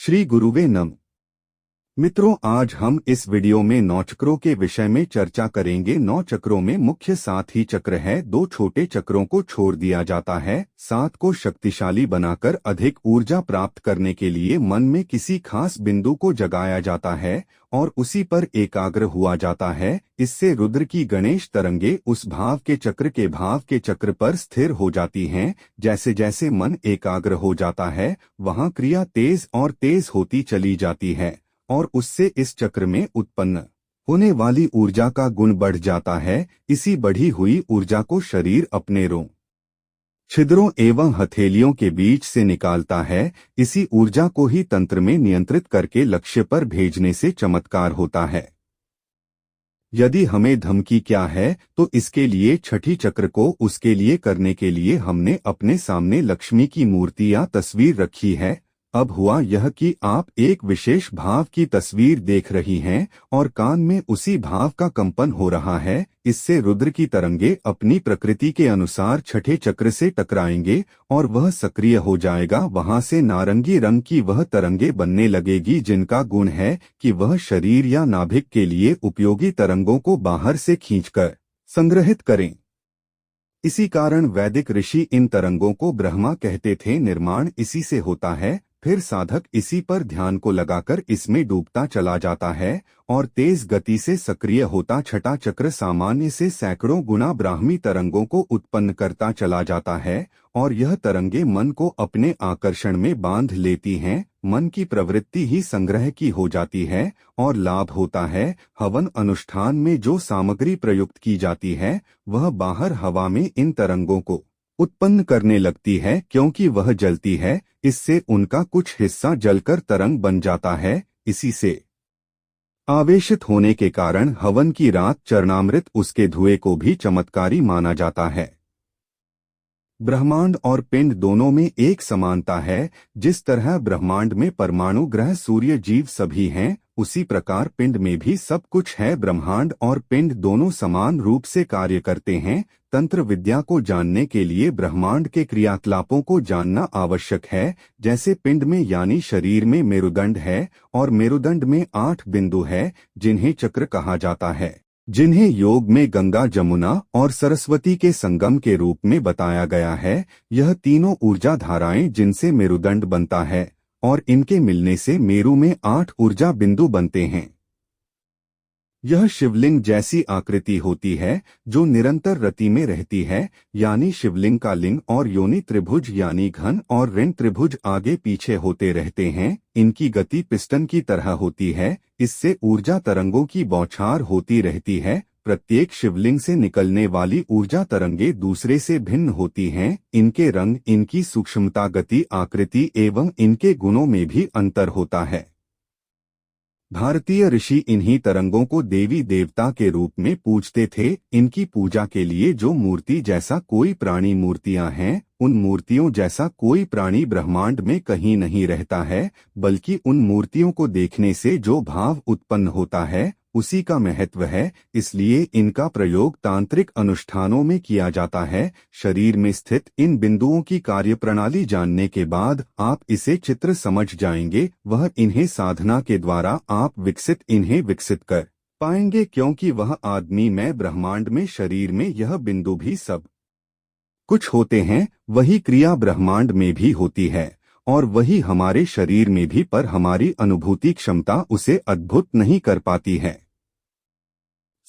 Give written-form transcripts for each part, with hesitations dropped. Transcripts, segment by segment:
श्री गुरुवे नमः। मित्रों, आज हम इस वीडियो में 9 चक्रों के विषय में चर्चा करेंगे। 9 चक्रों में मुख्य 7 ही चक्र है। 2 छोटे चक्रों को छोड़ दिया जाता है। 7 को शक्तिशाली बनाकर अधिक ऊर्जा प्राप्त करने के लिए मन में किसी खास बिंदु को जगाया जाता है और उसी पर एकाग्र हुआ जाता है। इससे रुद्र की गणेश तरंगे उस भाव के चक्र पर स्थिर हो जाती हैं। जैसे जैसे मन एकाग्र हो जाता है, वहाँ क्रिया तेज और तेज होती चली जाती है और उससे इस चक्र में उत्पन्न होने वाली ऊर्जा का गुण बढ़ जाता है। इसी बढ़ी हुई ऊर्जा को शरीर अपने छिद्रों एवं हथेलियों के बीच से निकालता है। इसी ऊर्जा को ही तंत्र में नियंत्रित करके लक्ष्य पर भेजने से चमत्कार होता है। यदि हमें धमकी क्या है, तो इसके लिए छठी चक्र को उसके लिए करने के लिए हमने अपने सामने लक्ष्मी की मूर्ति या तस्वीर रखी है। अब हुआ यह कि आप एक विशेष भाव की तस्वीर देख रही हैं और कान में उसी भाव का कंपन हो रहा है। इससे रुद्र की तरंगे अपनी प्रकृति के अनुसार छठे चक्र से टकराएंगे और वह सक्रिय हो जाएगा। वहां से नारंगी रंग की वह तरंगे बनने लगेगी, जिनका गुण है कि वह शरीर या नाभिक के लिए उपयोगी तरंगों को बाहर से खींचकर संग्रहित करें। इसी कारण वैदिक ऋषि इन तरंगों को ब्रह्मा कहते थे। निर्माण इसी से होता है। फिर साधक इसी पर ध्यान को लगाकर इसमें डूबता चला जाता है और तेज गति से सक्रिय होता छठा चक्र सामान्य से सैकड़ों गुना ब्राह्मी तरंगों को उत्पन्न करता चला जाता है और यह तरंगे मन को अपने आकर्षण में बांध लेती हैं। मन की प्रवृत्ति ही संग्रह की हो जाती है और लाभ होता है। हवन अनुष्ठान में जो सामग्री प्रयुक्त की जाती है, वह बाहर हवा में इन तरंगों को उत्पन्न करने लगती है। क्योंकि वह जलती है, इससे उनका कुछ हिस्सा जलकर तरंग बन जाता है। इसी से आवेशित होने के कारण हवन की रात चरणामृत उसके धुएं को भी चमत्कारी माना जाता है। ब्रह्मांड और पिंड दोनों में एक समानता है। जिस तरह ब्रह्मांड में परमाणु, ग्रह, सूर्य, जीव सभी हैं, उसी प्रकार पिंड में भी सब कुछ है। ब्रह्मांड और पिंड दोनों समान रूप से कार्य करते हैं। तंत्र विद्या को जानने के लिए ब्रह्मांड के क्रियाकलापों को जानना आवश्यक है। जैसे पिंड में यानी शरीर में मेरुदंड है और मेरुदंड में 8 बिंदु है, जिन्हें चक्र कहा जाता है, जिन्हें योग में गंगा, जमुना और सरस्वती के संगम के रूप में बताया गया है। यह तीनों ऊर्जा धाराएं जिनसे मेरुदंड बनता है और इनके मिलने से मेरु में 8 ऊर्जा बिंदु बनते हैं। यह शिवलिंग जैसी आकृति होती है जो निरंतर रति में रहती है। यानी शिवलिंग का लिंग और योनि त्रिभुज यानी घन और ऋण त्रिभुज आगे पीछे होते रहते हैं। इनकी गति पिस्टन की तरह होती है। इससे ऊर्जा तरंगों की बौछार होती रहती है। प्रत्येक शिवलिंग से निकलने वाली ऊर्जा तरंगे दूसरे से भिन्न होती हैं। इनके रंग, इनकी सूक्ष्मता, गति, आकृति एवं इनके गुणों में भी अंतर होता है। भारतीय ऋषि इन्हीं तरंगों को देवी देवता के रूप में पूजते थे। इनकी पूजा के लिए जो मूर्ति जैसा कोई प्राणी मूर्तियां हैं, उन मूर्तियों जैसा कोई प्राणी ब्रह्मांड में कहीं नहीं रहता है, बल्कि उन मूर्तियों को देखने से जो भाव उत्पन्न होता है, उसी का महत्व है। इसलिए इनका प्रयोग तांत्रिक अनुष्ठानों में किया जाता है। शरीर में स्थित इन बिंदुओं की कार्यप्रणाली जानने के बाद आप इसे चित्र समझ जाएंगे। वह इन्हें साधना के द्वारा आप इन्हें विकसित कर पाएंगे, क्योंकि वह आदमी में, ब्रह्मांड में, शरीर में यह बिंदु भी सब कुछ होते हैं। वही क्रिया ब्रह्मांड में भी होती है और वही हमारे शरीर में भी, पर हमारी अनुभूति क्षमता उसे अद्भुत नहीं कर पाती है।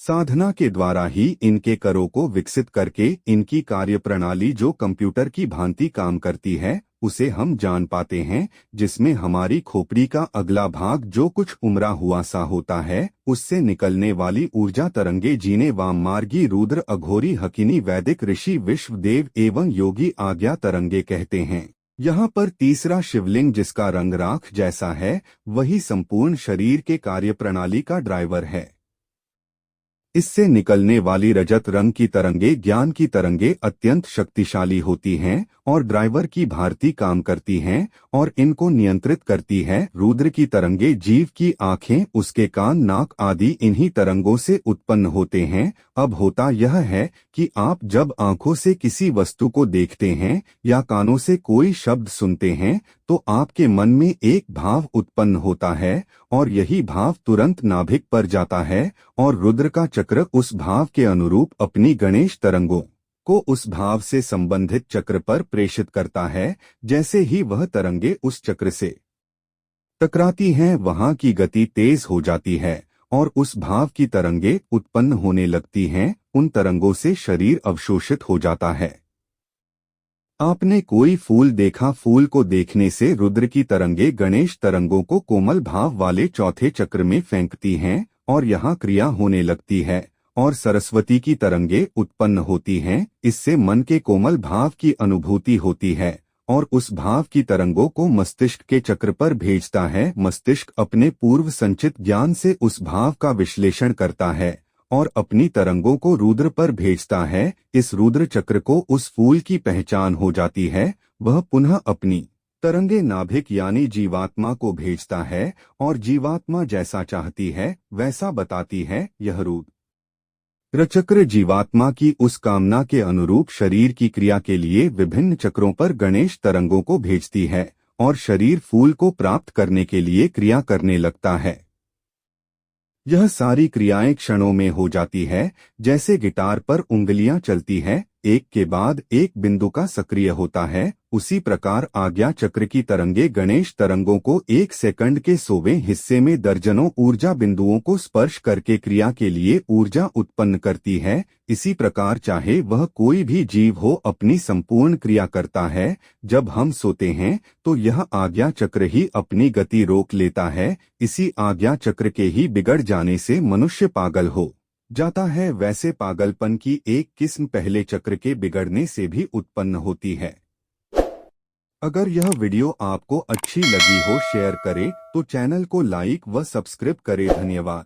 साधना के द्वारा ही इनके करों को विकसित करके इनकी कार्यप्रणाली जो कंप्यूटर की भांति काम करती है, उसे हम जान पाते हैं। जिसमें हमारी खोपड़ी का अगला भाग जो कुछ उमरा हुआ सा होता है, उससे निकलने वाली ऊर्जा तरंगे जिन्हें वाममार्गी, रुद्र, अघोरी, हकिनी, वैदिक ऋषि, विश्वदेव एवं योगी आज्ञा तरंगे कहते हैं। यहाँ पर तीसरा शिवलिंग जिसका रंग राख जैसा है, वही संपूर्ण शरीर के कार्यप्रणाली का ड्राइवर है। इससे निकलने वाली रजत रंग की तरंगे, ज्ञान की तरंगे अत्यंत शक्तिशाली होती हैं और ड्राइवर की भांति काम करती हैं और इनको नियंत्रित करती है। रुद्र की तरंगे, जीव की आंखें, उसके कान, नाक आदि इन्हीं तरंगों से उत्पन्न होते हैं। अब होता यह है कि आप जब आंखों से किसी वस्तु को देखते हैं या कानों से कोई शब्द सुनते हैं, तो आपके मन में एक भाव उत्पन्न होता है और यही भाव तुरंत नाभिक पर जाता है और रुद्र का चक्र उस भाव के अनुरूप अपनी गणेश तरंगों को उस भाव से संबंधित चक्र पर प्रेषित करता है। जैसे ही वह तरंगे उस चक्र से टकराती हैं, वहां की गति तेज हो जाती है और उस भाव की तरंगे उत्पन्न होने लगती हैं। उन तरंगों से शरीर अवशोषित हो जाता है। आपने कोई फूल देखा, फूल को देखने से रुद्र की तरंगे गणेश तरंगों को कोमल भाव वाले चौथे चक्र में फेंकती हैं और यहाँ क्रिया होने लगती है और सरस्वती की तरंगे उत्पन्न होती हैं। इससे मन के कोमल भाव की अनुभूति होती है और उस भाव की तरंगों को मस्तिष्क के चक्र पर भेजता है। मस्तिष्क अपने पूर्व संचित ज्ञान से उस भाव का विश्लेषण करता है और अपनी तरंगों को रुद्र पर भेजता है। इस रुद्र चक्र को उस फूल की पहचान हो जाती है। वह पुनः अपनी तरंगे नाभिक यानी जीवात्मा को भेजता है और जीवात्मा जैसा चाहती है वैसा बताती है। यह रुद्र चक्र जीवात्मा की उस कामना के अनुरूप शरीर की क्रिया के लिए विभिन्न चक्रों पर गणेश तरंगों को भेजती है और शरीर फूल को प्राप्त करने के लिए क्रिया करने लगता है। यह सारी क्रियाएं क्षणों में हो जाती है, जैसे गिटार पर उंगलियां चलती हैं, एक के बाद एक बिंदु का सक्रिय होता है। उसी प्रकार आज्ञा चक्र की तरंगे गणेश तरंगों को 1 सेकंड के 100वें हिस्से में दर्जनों ऊर्जा बिंदुओं को स्पर्श करके क्रिया के लिए ऊर्जा उत्पन्न करती है। इसी प्रकार चाहे वह कोई भी जीव हो, अपनी संपूर्ण क्रिया करता है। जब हम सोते हैं तो यह आज्ञा चक्र ही अपनी गति रोक लेता है। इसी आज्ञा चक्र के ही बिगड़ जाने से मनुष्य पागल हो जाता है। वैसे पागलपन की एक किस्म पहले चक्र के बिगड़ने से भी उत्पन्न होती है। अगर यह वीडियो आपको अच्छी लगी हो, शेयर करें तो चैनल को लाइक व सब्सक्राइब करें। धन्यवाद।